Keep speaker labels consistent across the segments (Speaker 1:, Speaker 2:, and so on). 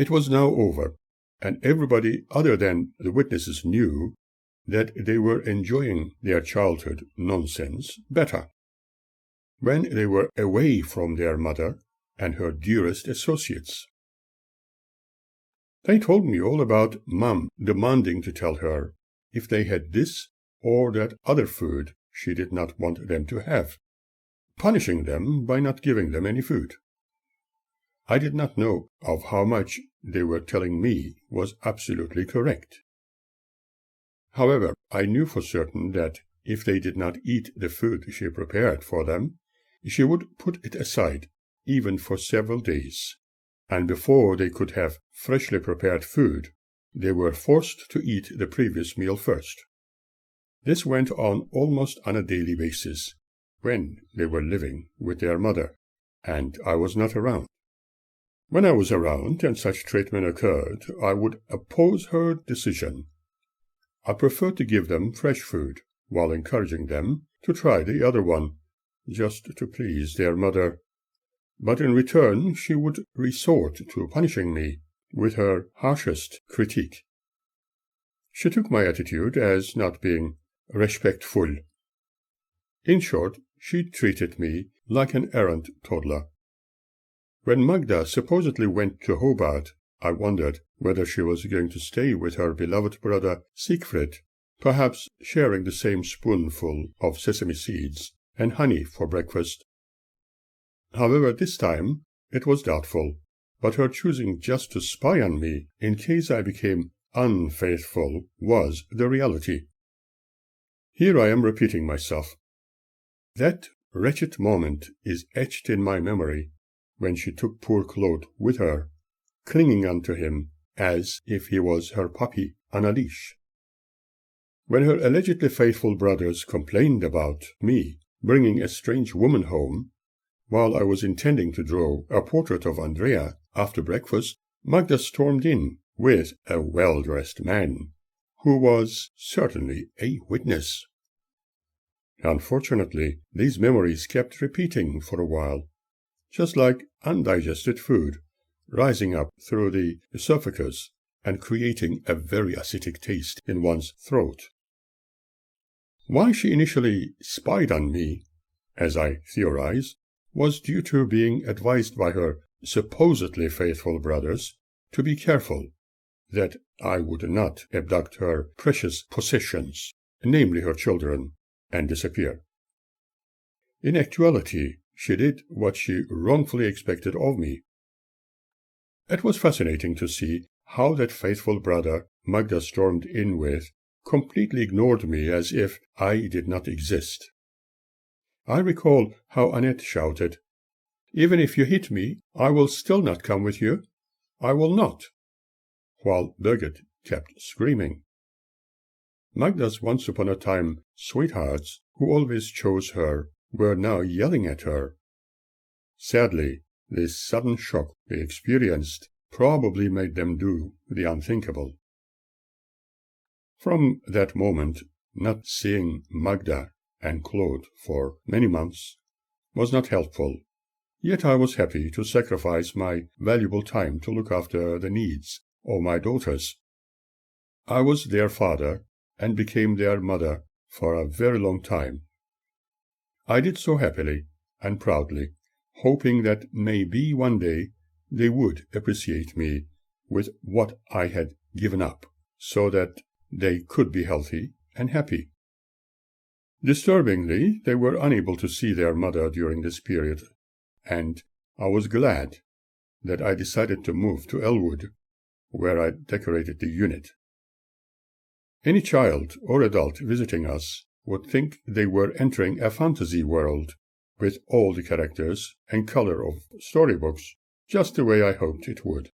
Speaker 1: It was now over, and everybody other than the witnesses knew that they were enjoying their childhood nonsense better when they were away from their mother and her dearest associates. They told me all about Mom demanding to tell her if they had this or that other food she did not want them to have, punishing them by not giving them any food. I did not know of how much they were telling me was absolutely correct. However, I knew for certain that if they did not eat the food she prepared for them, she would put it aside, even for several days, and before they could have freshly prepared food, they were forced to eat the previous meal first. This went on almost on a daily basis, when they were living with their mother, and I was not around. When I was around and such treatment occurred, I would oppose her decision. I preferred to give them fresh food, while encouraging them to try the other one, just to please their mother. But in return she would resort to punishing me with her harshest critique. She took my attitude as not being respectful. In short, she treated me like an errant toddler. When Magda supposedly went to Hobart, I wondered whether she was going to stay with her beloved brother Siegfried, perhaps sharing the same spoonful of sesame seeds and honey for breakfast. However, this time it was doubtful, but her choosing just to spy on me in case I became unfaithful was the reality. Here I am repeating myself. That wretched moment is etched in my memory when she took poor Claude with her, clinging unto him as if he was her puppy on a leash. When her allegedly faithful brothers complained about me bringing a strange woman home, while I was intending to draw a portrait of Andrea after breakfast, Magda stormed in with a well-dressed man, who was certainly a witness. Unfortunately, these memories kept repeating for a while, just like undigested food, rising up through the esophagus and creating a very acidic taste in one's throat. Why she initially spied on me, as I theorize, was due to being advised by her supposedly faithful brothers to be careful that I would not abduct her precious possessions, namely her children, and disappear. In actuality, she did what she wrongfully expected of me. It was fascinating to see how that faithful brother Magda stormed in with completely ignored me as if I did not exist. I recall how Annette shouted, "Even if you hit me, I will still not come with you. I will not," while Birgit kept screaming. Magda's once-upon-a-time sweethearts, who always chose her, were now yelling at her. Sadly, this sudden shock they experienced probably made them do the unthinkable. From that moment, not seeing Magda and Claude for many months was not helpful, yet I was happy to sacrifice my valuable time to look after the needs of my daughters. I was their father and became their mother for a very long time. I did so happily and proudly, hoping that maybe one day they would appreciate me with what I had given up, so that they could be healthy and happy. Disturbingly, they were unable to see their mother during this period, and I was glad that I decided to move to Elwood, where I decorated the unit. Any child or adult visiting us would think they were entering a fantasy world, with all the characters and color of storybooks, just the way I hoped it would.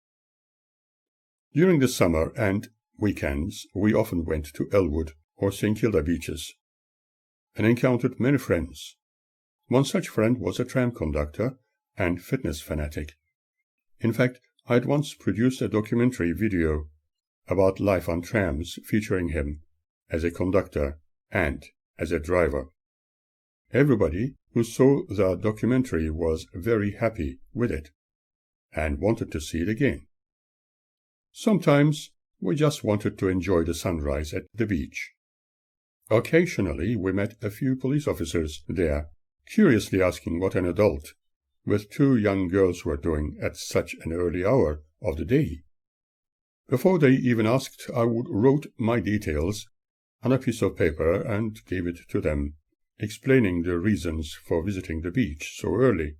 Speaker 1: During the summer and weekends, we often went to Elwood or St. Kilda beaches, and encountered many friends. One such friend was a tram conductor and fitness fanatic. In fact, I had once produced a documentary video about life on trams featuring him as a conductor and as a driver. Everybody who saw the documentary was very happy with it and wanted to see it again. Sometimes we just wanted to enjoy the sunrise at the beach. Occasionally we met a few police officers there, curiously asking what an adult with two young girls were doing at such an early hour of the day. Before they even asked, I wrote my details on a piece of paper and gave it to them, explaining the reasons for visiting the beach so early.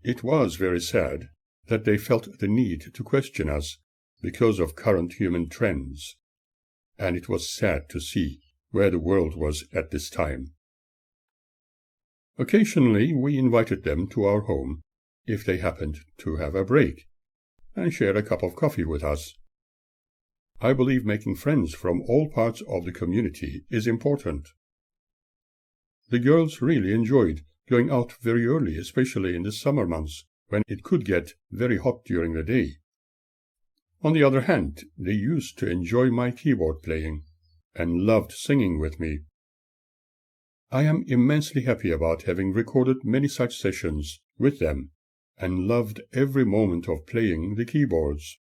Speaker 1: It was very sad that they felt the need to question us because of current human trends, and it was sad to see where the world was at this time. Occasionally we invited them to our home if they happened to have a break, and share a cup of coffee with us. I believe making friends from all parts of the community is important. The girls really enjoyed going out very early, especially in the summer months, when it could get very hot during the day. On the other hand, they used to enjoy my keyboard playing, and loved singing with me. I am immensely happy about having recorded many such sessions with them, and loved every moment of playing the keyboards.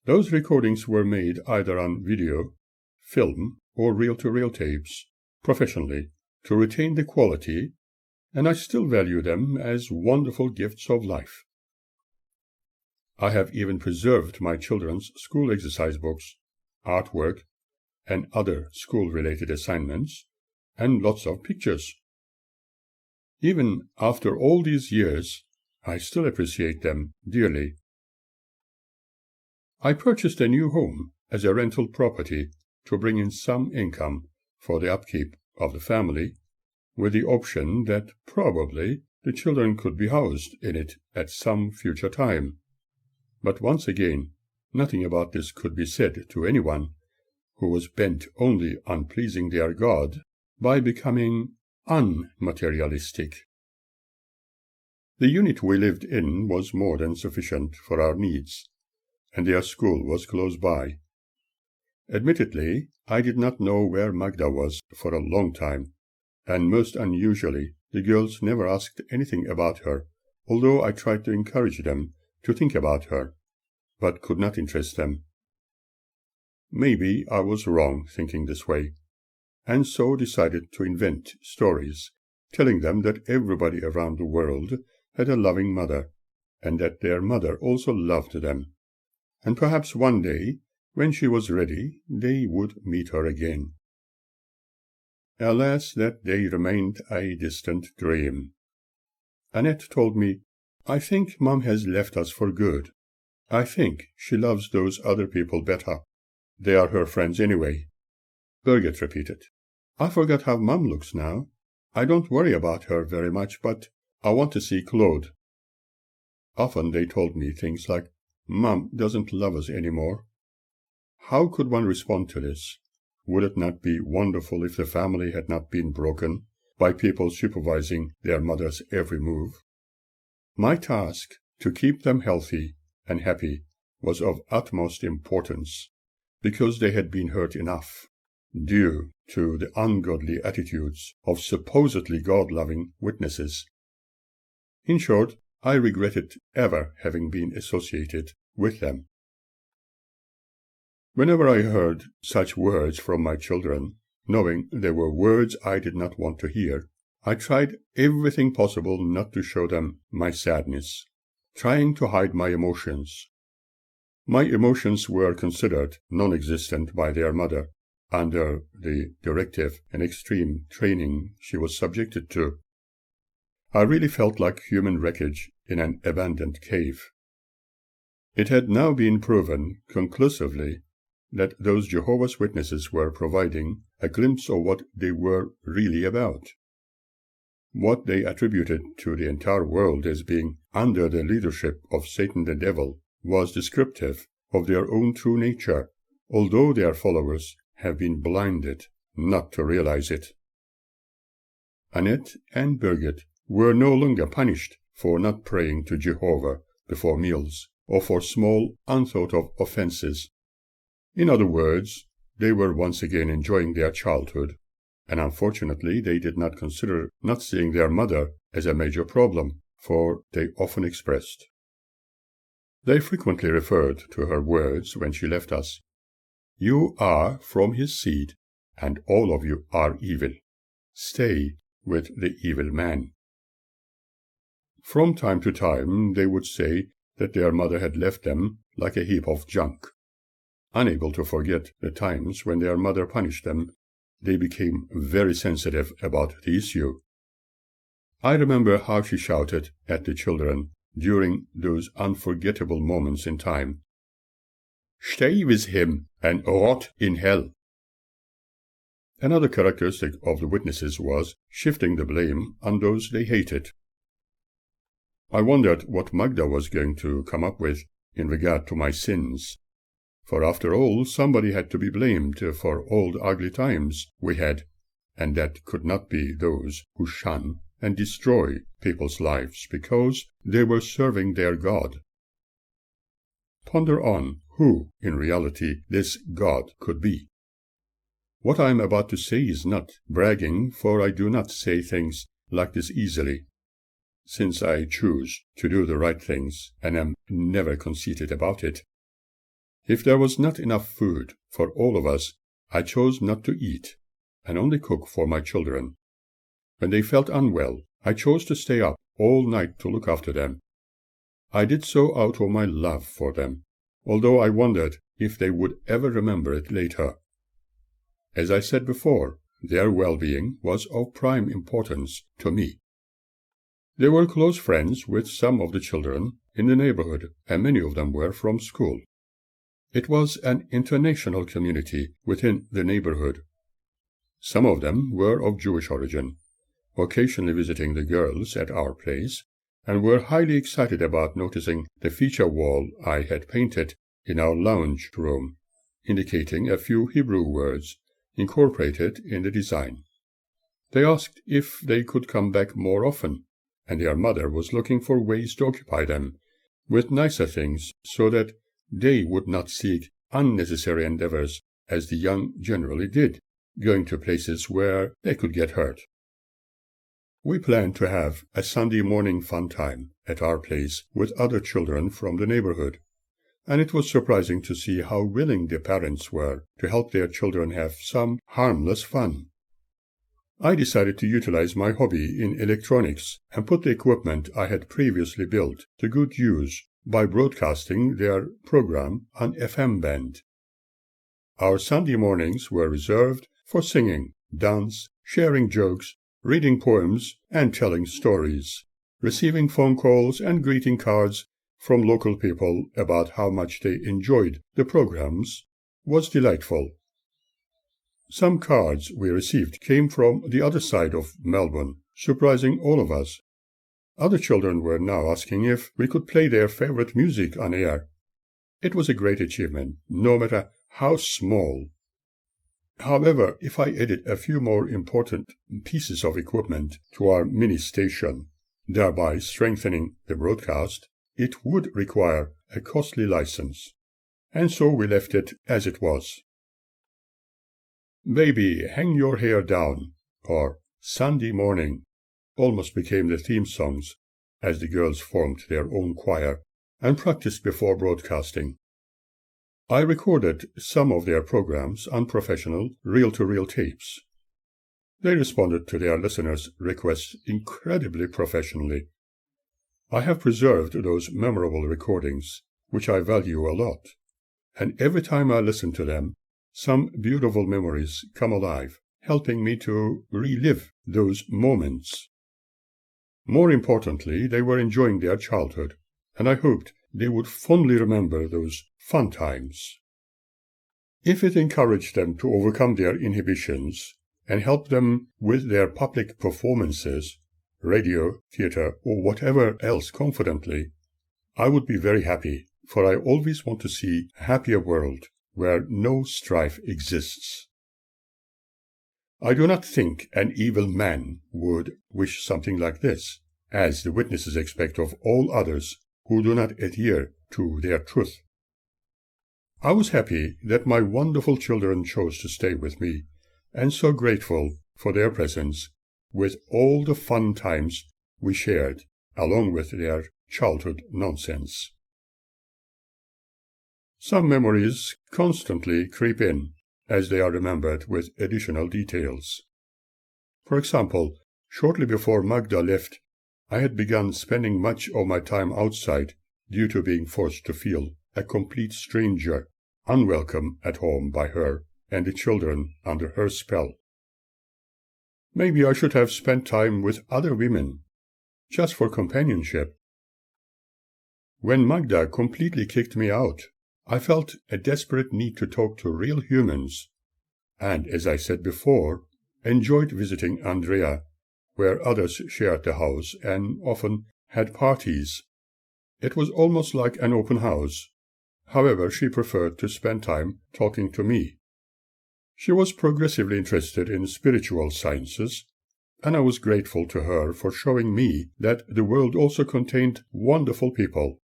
Speaker 1: Those recordings were made either on video, film, or reel-to-reel tapes, professionally, to retain the quality, and I still value them as wonderful gifts of life. I have even preserved my children's school exercise books, artwork, and other school-related assignments, and lots of pictures. Even after all these years, I still appreciate them dearly. I purchased a new home as a rental property to bring in some income for the upkeep of the family, with the option that probably the children could be housed in it at some future time. But once again, nothing about this could be said to anyone who was bent only on pleasing their God by becoming unmaterialistic. The unit we lived in was more than sufficient for our needs, and their school was close by. Admittedly, I did not know where Magda was for a long time, and most unusually, the girls never asked anything about her, although I tried to encourage them to think about her, but could not interest them. Maybe I was wrong thinking this way, and so decided to invent stories, telling them that everybody around the world had a loving mother, and that their mother also loved them, and perhaps one day, when she was ready, they would meet her again. Alas, that day remained a distant dream. Annette told me, "I think Mom has left us for good. I think she loves those other people better. They are her friends anyway." Birgit repeated, "I forgot how Mom looks now. I don't worry about her very much, but I want to see Claude." Often they told me things like, "Mom doesn't love us anymore." How could one respond to this? Would it not be wonderful if the family had not been broken by people supervising their mother's every move? My task to keep them healthy and happy was of utmost importance, because they had been hurt enough, due to the ungodly attitudes of supposedly God-loving witnesses. In short, I regretted ever having been associated with them. Whenever I heard such words from my children, knowing they were words I did not want to hear, I tried everything possible not to show them my sadness, trying to hide my emotions. My emotions were considered non-existent by their mother, under the directive and extreme training she was subjected to. I really felt like human wreckage in an abandoned cave. It had now been proven conclusively that those Jehovah's Witnesses were providing a glimpse of what they were really about. What they attributed to the entire world as being under the leadership of Satan the devil was descriptive of their own true nature, although their followers have been blinded not to realize it. Annette and Birgit were no longer punished for not praying to Jehovah before meals, or for small, unthought-of offenses. In other words, they were once again enjoying their childhood, and unfortunately they did not consider not seeing their mother as a major problem, for they often expressed, They frequently referred to her words when she left us. "You are from his seed, and all of you are evil. Stay with the evil man." From time to time they would say that their mother had left them like a heap of junk. Unable to forget the times when their mother punished them, they became very sensitive about the issue. I remember how she shouted at the children during those unforgettable moments in time. "Stay with him and rot in hell." Another characteristic of the witnesses was shifting the blame on those they hated. I wondered what Magda was going to come up with in regard to my sins. For after all, somebody had to be blamed for all the ugly times we had, and that could not be those who shun and destroy people's lives because they were serving their God. Ponder on who, in reality, this God could be. What I am about to say is not bragging, for I do not say things like this easily, since I choose to do the right things and am never conceited about it. If there was not enough food for all of us, I chose not to eat, and only cook for my children. When they felt unwell, I chose to stay up all night to look after them. I did so out of my love for them, although I wondered if they would ever remember it later. As I said before, their well-being was of prime importance to me. They were close friends with some of the children in the neighborhood, and many of them were from school. It was an international community within the neighborhood. Some of them were of Jewish origin, occasionally visiting the girls at our place, and were highly excited about noticing the feature wall I had painted in our lounge room, indicating a few Hebrew words incorporated in the design. They asked if they could come back more often, and their mother was looking for ways to occupy them with nicer things so that they would not seek unnecessary endeavors as the young generally did, going to places where they could get hurt. We planned to have a Sunday morning fun time at our place with other children from the neighborhood, and it was surprising to see how willing the parents were to help their children have some harmless fun. I decided to utilize my hobby in electronics and put the equipment I had previously built to good use by broadcasting their program on FM band. Our Sunday mornings were reserved for singing, dance, sharing jokes, reading poems, and telling stories. Receiving phone calls and greeting cards from local people about how much they enjoyed the programs was delightful. Some cards we received came from the other side of Melbourne, surprising all of us. Other children were now asking if we could play their favorite music on air. It was a great achievement, no matter how small. However, if I added a few more important pieces of equipment to our mini station, thereby strengthening the broadcast, it would require a costly license, and so we left it as it was. "Baby, hang your hair down," or "Sunday morning," almost became the theme songs as the girls formed their own choir and practiced before broadcasting. I recorded some of their programs on professional reel-to-reel tapes. They responded to their listeners' requests incredibly professionally. I have preserved those memorable recordings, which I value a lot, and every time I listen to them, some beautiful memories come alive, helping me to relive those moments. More importantly, they were enjoying their childhood, and I hoped they would fondly remember those fun times. If it encouraged them to overcome their inhibitions and helped them with their public performances, radio, theater, or whatever else confidently, I would be very happy, for I always want to see a happier world where no strife exists. I do not think an evil man would wish something like this, as the witnesses expect of all others who do not adhere to their truth. I was happy that my wonderful children chose to stay with me, and so grateful for their presence with all the fun times we shared, along with their childhood nonsense. Some memories constantly creep in, as they are remembered with additional details. For example, shortly before Magda left, I had begun spending much of my time outside due to being forced to feel a complete stranger, unwelcome at home by her and the children under her spell. Maybe I should have spent time with other women, just for companionship. When Magda completely kicked me out, I felt a desperate need to talk to real humans, and, as I said before, enjoyed visiting Andrea, where others shared the house and often had parties. It was almost like an open house. However, she preferred to spend time talking to me. She was progressively interested in spiritual sciences, and I was grateful to her for showing me that the world also contained wonderful people.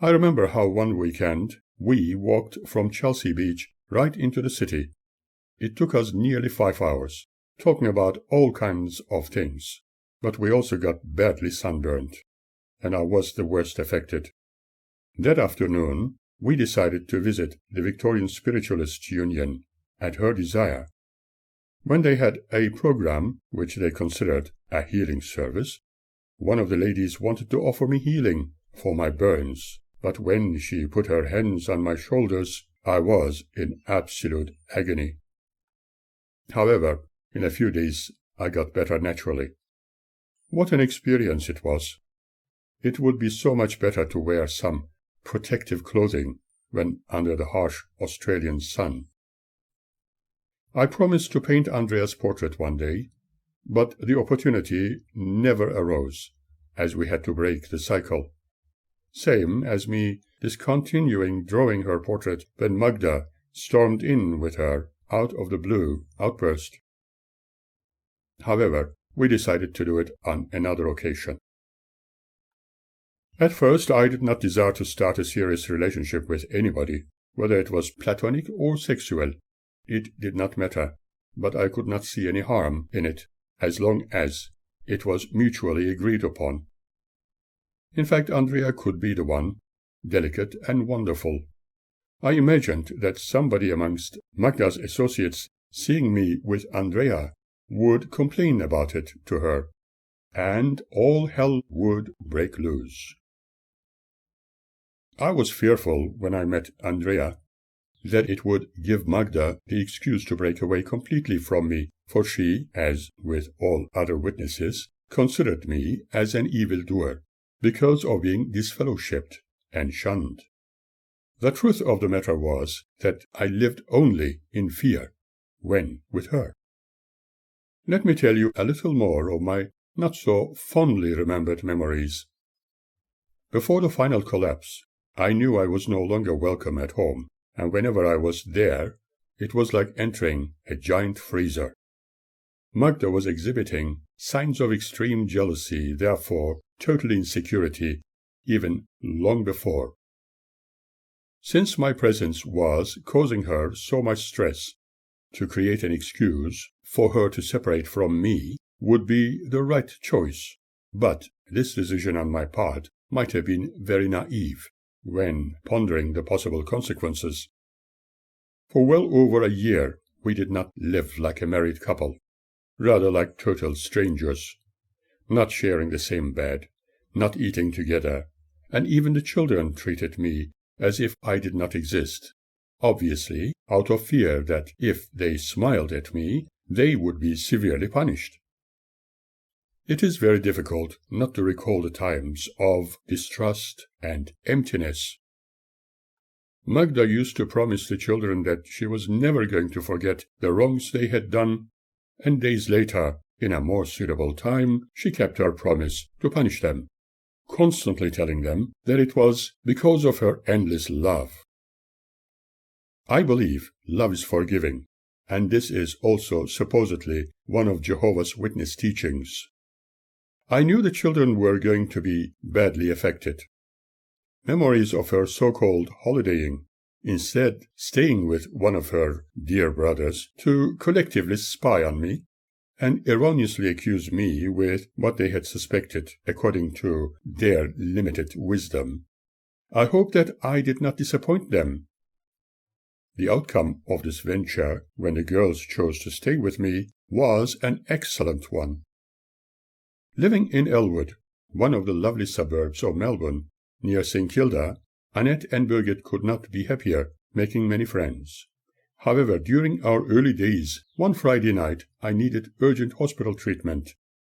Speaker 1: I remember how one weekend we walked from Chelsea Beach right into the city. It took us nearly 5 hours, talking about all kinds of things, but we also got badly sunburned, and I was the worst affected. That afternoon, we decided to visit the Victorian Spiritualist Union, at her desire. When they had a program which they considered a healing service, one of the ladies wanted to offer me healing for my burns, but when she put her hands on my shoulders, I was in absolute agony. However, in a few days I got better naturally. What an experience it was! It would be so much better to wear some protective clothing when under the harsh Australian sun. I promised to paint Andrea's portrait one day, but the opportunity never arose, as we had to break the cycle. Same as me discontinuing drawing her portrait when Magda stormed in with her out of the blue outburst. However, we decided to do it on another occasion. At first, I did not desire to start a serious relationship with anybody, whether it was platonic or sexual. It did not matter, but I could not see any harm in it, as long as it was mutually agreed upon. In fact, Andrea could be the one, delicate and wonderful. I imagined that somebody amongst Magda's associates, seeing me with Andrea, would complain about it to her, and all hell would break loose. I was fearful when I met Andrea that it would give Magda the excuse to break away completely from me, for she, as with all other witnesses, considered me as an evildoer, because of being disfellowshipped and shunned. The truth of the matter was that I lived only in fear when with her. Let me tell you a little more of my not so fondly remembered memories. Before the final collapse, I knew I was no longer welcome at home, and whenever I was there, it was like entering a giant freezer. Magda was exhibiting signs of extreme jealousy, therefore total insecurity, even long before. Since my presence was causing her so much stress, to create an excuse for her to separate from me would be the right choice, but this decision on my part might have been very naive when pondering the possible consequences. For well over a year we did not live like a married couple, rather like total strangers, not sharing the same bed, not eating together, and even the children treated me as if I did not exist, obviously out of fear that if they smiled at me, they would be severely punished. It is very difficult not to recall the times of distrust and emptiness. Magda used to promise the children that she was never going to forget the wrongs they had done, and days later, in a more suitable time, she kept her promise to punish them, constantly telling them that it was because of her endless love. I believe love is forgiving, and this is also supposedly one of Jehovah's Witness teachings. I knew the children were going to be badly affected. Memories of her so-called holidaying, instead staying with one of her dear brothers to collectively spy on me and erroneously accuse me with what they had suspected according to their limited wisdom, I hope that I did not disappoint them. The outcome of this venture, when the girls chose to stay with me, was an excellent one. Living in Elwood, one of the lovely suburbs of Melbourne, near St. Kilda, Annette and Birgit could not be happier, making many friends. However, during our early days, one Friday night I needed urgent hospital treatment,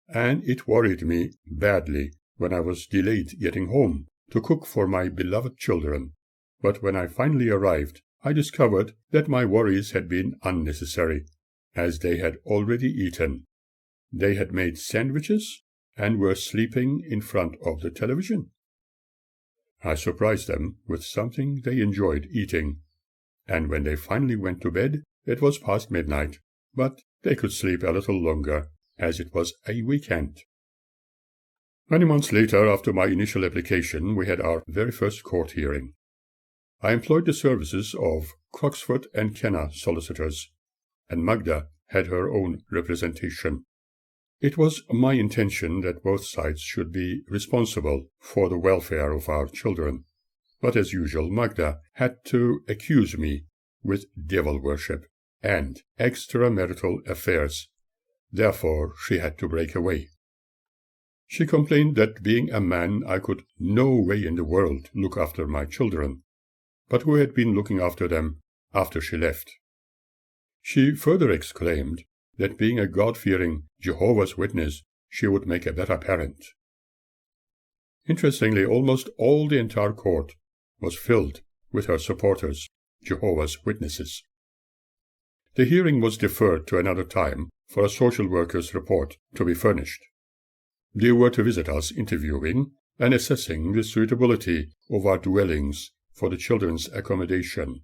Speaker 1: and it worried me badly when I was delayed getting home to cook for my beloved children. But when I finally arrived, I discovered that my worries had been unnecessary, as they had already eaten. They had made sandwiches and were sleeping in front of the television. I surprised them with something they enjoyed eating, and when they finally went to bed, it was past midnight, but they could sleep a little longer, as it was a weekend. Many months later, after my initial application, we had our very first court hearing. I employed the services of Croxford and Kenna solicitors, and Magda had her own representation. It was my intention that both sides should be responsible for the welfare of our children, but as usual, Magda had to accuse me with devil worship and extramarital affairs. Therefore, she had to break away. She complained that being a man, I could no way in the world look after my children, but who had been looking after them after she left. She further exclaimed that being a God-fearing Jehovah's Witness, she would make a better parent. Interestingly, almost all the entire court was filled with her supporters, Jehovah's Witnesses. The hearing was deferred to another time for a social worker's report to be furnished. They were to visit us, interviewing and assessing the suitability of our dwellings for the children's accommodation.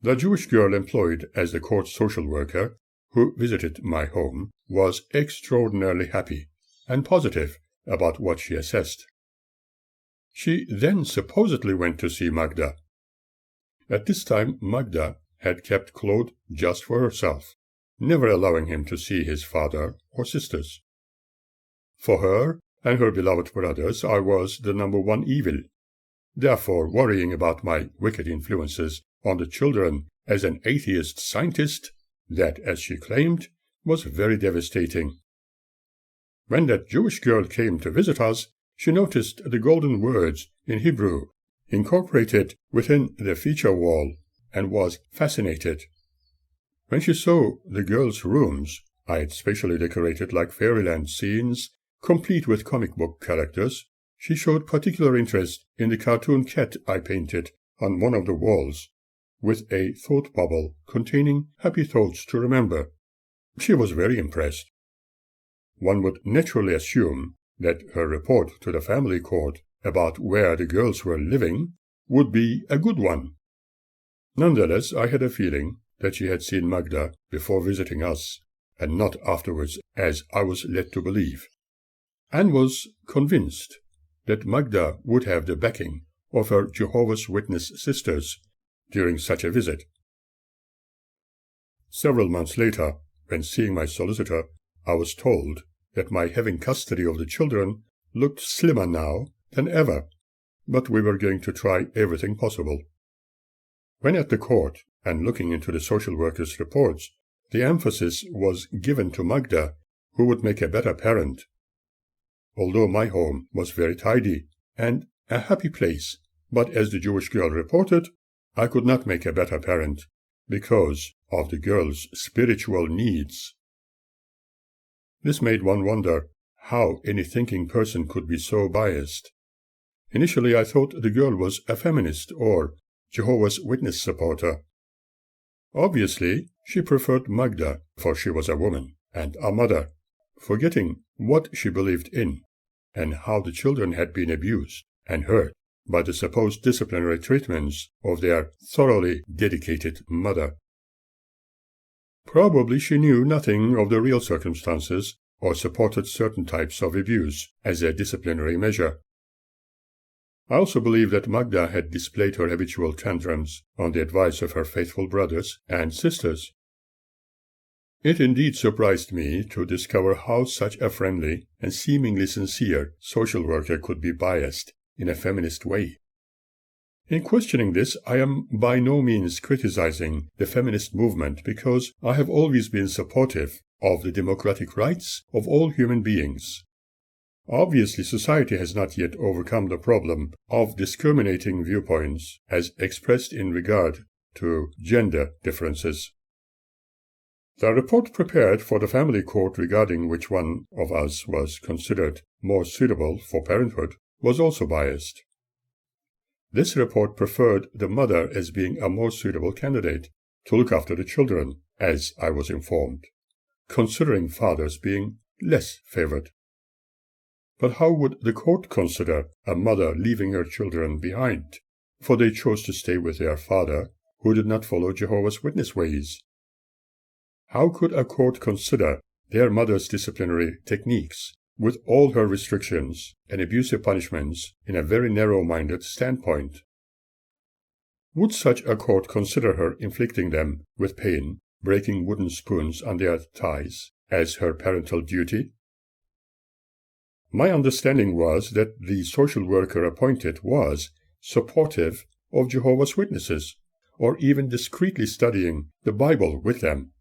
Speaker 1: The Jewish girl employed as the court social worker, who visited my home, was extraordinarily happy and positive about what she assessed. She then supposedly went to see Magda. At this time, Magda had kept Claude just for herself, never allowing him to see his father or sisters. For her and her beloved brothers, I was the number one evil. Therefore, worrying about my wicked influences on the children as an atheist scientist, that, as she claimed, was very devastating. When that Jewish girl came to visit us, she noticed the golden words in Hebrew incorporated within the feature wall and was fascinated. When she saw the girls' rooms, I had specially decorated like fairyland scenes, complete with comic book characters, she showed particular interest in the cartoon cat I painted on one of the walls, with a thought bubble containing happy thoughts to remember. She was very impressed. One would naturally assume that her report to the family court about where the girls were living would be a good one. Nonetheless, I had a feeling that she had seen Magda before visiting us, and not afterwards, as I was led to believe, and was convinced that Magda would have the backing of her Jehovah's Witness sisters during such a visit. Several months later, when seeing my solicitor, I was told that my having custody of the children looked slimmer now than ever, but we were going to try everything possible. When at the court and looking into the social worker's reports, the emphasis was given to Magda, who would make a better parent. Although my home was very tidy and a happy place, but as the Jewish girl reported, I could not make a better parent because of the girl's spiritual needs. This made one wonder how any thinking person could be so biased. Initially, I thought the girl was a feminist or Jehovah's Witness supporter. Obviously, she preferred Magda, for she was a woman and a mother, forgetting what she believed in and how the children had been abused and hurt by the supposed disciplinary treatments of their thoroughly dedicated mother. Probably she knew nothing of the real circumstances or supported certain types of abuse as a disciplinary measure. I also believe that Magda had displayed her habitual tantrums on the advice of her faithful brothers and sisters. It indeed surprised me to discover how such a friendly and seemingly sincere social worker could be biased in a feminist way. In questioning this, I am by no means criticizing the feminist movement because I have always been supportive of the democratic rights of all human beings. Obviously, society has not yet overcome the problem of discriminating viewpoints as expressed in regard to gender differences. The report prepared for the family court regarding which one of us was considered more suitable for parenthood was also biased. This report preferred the mother as being a more suitable candidate to look after the children, as I was informed, considering fathers being less favored. But how would the court consider a mother leaving her children behind, for they chose to stay with their father, who did not follow Jehovah's Witness ways? How could a court consider their mother's disciplinary techniques, with all her restrictions and abusive punishments, in a very narrow-minded standpoint? Would such a court consider her inflicting them with pain, breaking wooden spoons on their thighs, as her parental duty? My understanding was that the social worker appointed was supportive of Jehovah's Witnesses, or even discreetly studying the Bible with them.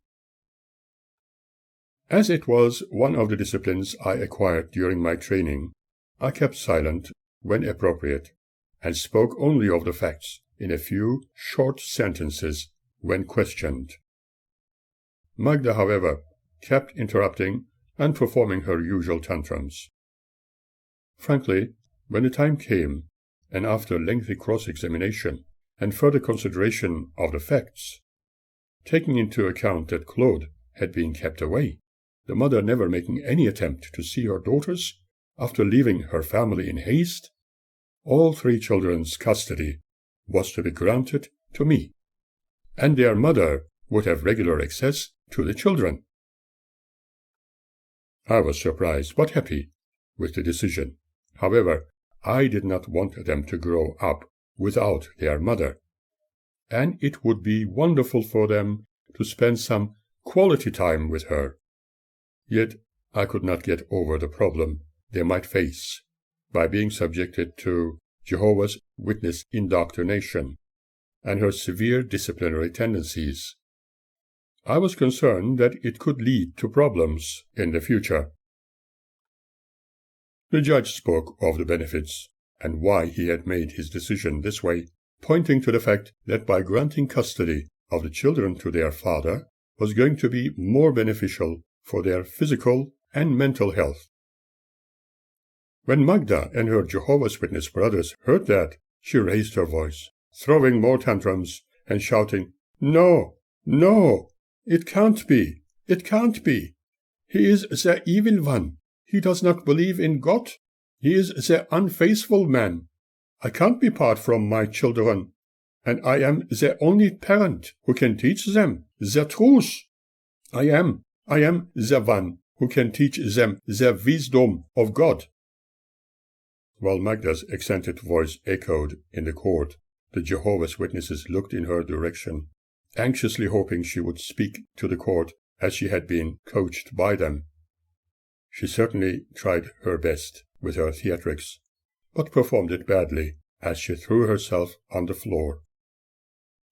Speaker 1: As it was one of the disciplines I acquired during my training, I kept silent when appropriate, and spoke only of the facts in a few short sentences when questioned. Magda, however, kept interrupting and performing her usual tantrums. Frankly, when the time came, and after lengthy cross-examination and further consideration of the facts, taking into account that Claude had been kept away, the mother never making any attempt to see her daughters after leaving her family in haste, all three children's custody was to be granted to me, and their mother would have regular access to the children. I was surprised but happy with the decision. However, I did not want them to grow up without their mother, and it would be wonderful for them to spend some quality time with her. Yet I could not get over the problem they might face by being subjected to Jehovah's Witness indoctrination and her severe disciplinary tendencies. I was concerned that it could lead to problems in the future. The judge spoke of the benefits and why he had made his decision this way, pointing to the fact that by granting custody of the children to their father was going to be more beneficial for their physical and mental health. When Magda and her Jehovah's Witness brothers heard that, she raised her voice, throwing more tantrums and shouting, "No, no, it can't be, it can't be. He is the evil one. He does not believe in God. He is the unfaithful man. I can't be apart from my children, and I am the only parent who can teach them the truth. I am the one who can teach them the wisdom of God." While Magda's accented voice echoed in the court, the Jehovah's Witnesses looked in her direction, anxiously hoping she would speak to the court as she had been coached by them. She certainly tried her best with her theatrics, but performed it badly as she threw herself on the floor.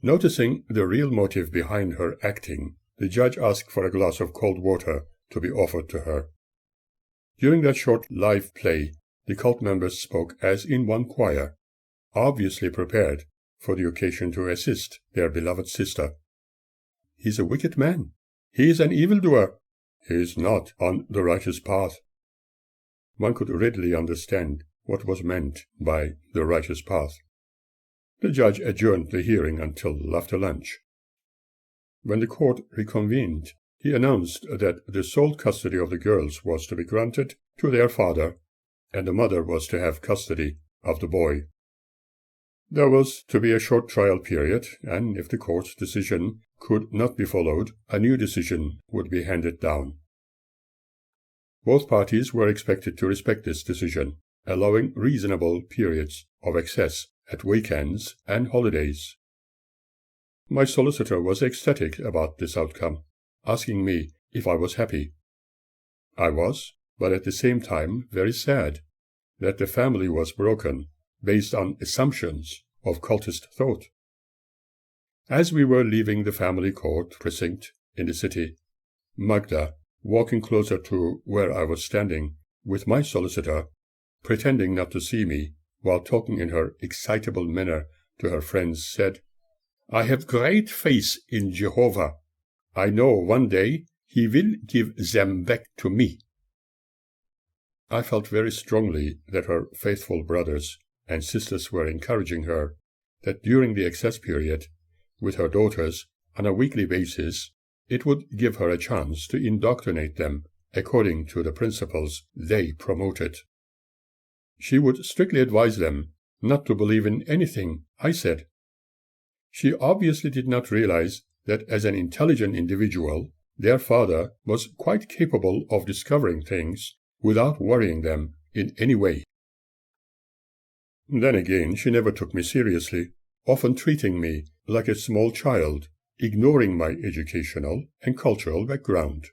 Speaker 1: Noticing the real motive behind her acting, the judge asked for a glass of cold water to be offered to her. During that short live play, the cult members spoke as in one choir, obviously prepared for the occasion to assist their beloved sister. "He is a wicked man. He is an evildoer. He is not on the righteous path." One could readily understand what was meant by the righteous path. The judge adjourned the hearing until after lunch. When the court reconvened, he announced that the sole custody of the girls was to be granted to their father, and the mother was to have custody of the boy. There was to be a short trial period, and if the court's decision could not be followed, a new decision would be handed down. Both parties were expected to respect this decision, allowing reasonable periods of access at weekends and holidays. My solicitor was ecstatic about this outcome, asking me if I was happy. I was, but at the same time very sad that the family was broken based on assumptions of cultist thought. As we were leaving the family court precinct in the city, Magda, walking closer to where I was standing with my solicitor, pretending not to see me while talking in her excitable manner to her friends, said, "I have great faith in Jehovah. I know one day he will give them back to me." I felt very strongly that her faithful brothers and sisters were encouraging her that during the excess period with her daughters on a weekly basis, it would give her a chance to indoctrinate them according to the principles they promoted. She would strictly advise them not to believe in anything I said. She obviously did not realize that as an intelligent individual, their father was quite capable of discovering things without worrying them in any way. Then again, she never took me seriously, often treating me like a small child, ignoring my educational and cultural background.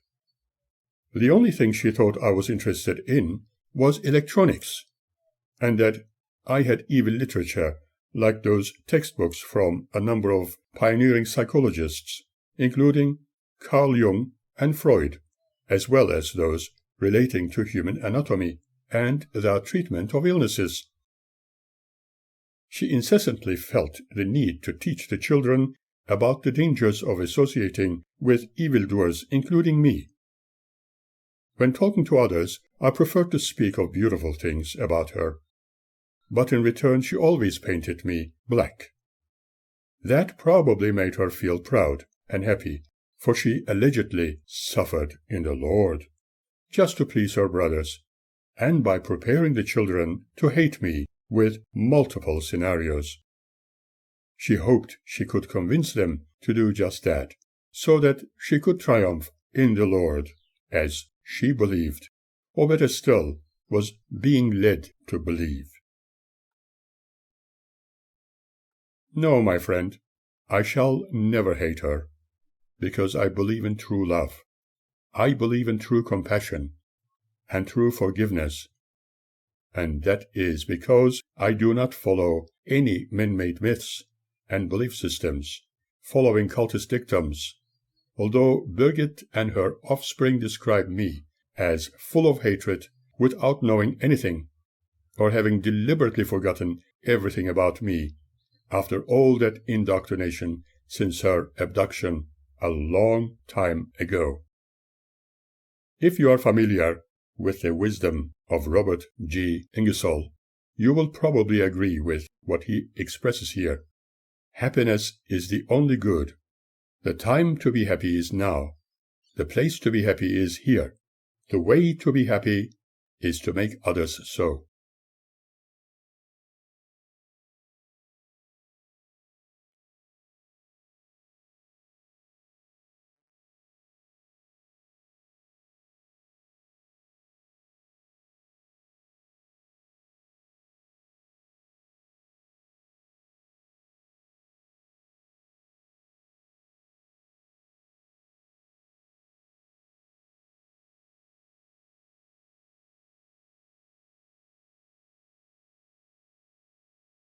Speaker 1: The only thing she thought I was interested in was electronics, and that I had evil literature, like those textbooks from a number of pioneering psychologists, including Carl Jung and Freud, as well as those relating to human anatomy and the treatment of illnesses. She incessantly felt the need to teach the children about the dangers of associating with evildoers, including me. When talking to others, I preferred to speak of beautiful things about her, but in return she always painted me black. That probably made her feel proud and happy, for she allegedly suffered in the Lord, just to please her brothers, and by preparing the children to hate me with multiple scenarios. She hoped she could convince them to do just that, so that she could triumph in the Lord, as she believed, or better still, was being led to believe. No, my friend, I shall never hate her, because I believe in true love. I believe in true compassion and true forgiveness, and that is because I do not follow any man-made myths and belief systems, following cultist dictums, although Birgit and her offspring describe me as full of hatred without knowing anything, or having deliberately forgotten everything about me, after all that indoctrination since her abduction a long time ago. If you are familiar with the wisdom of Robert G. Ingersoll, you will probably agree with what he expresses here. Happiness is the only good. The time to be happy is now. The place to be happy is here. The way to be happy is to make others so.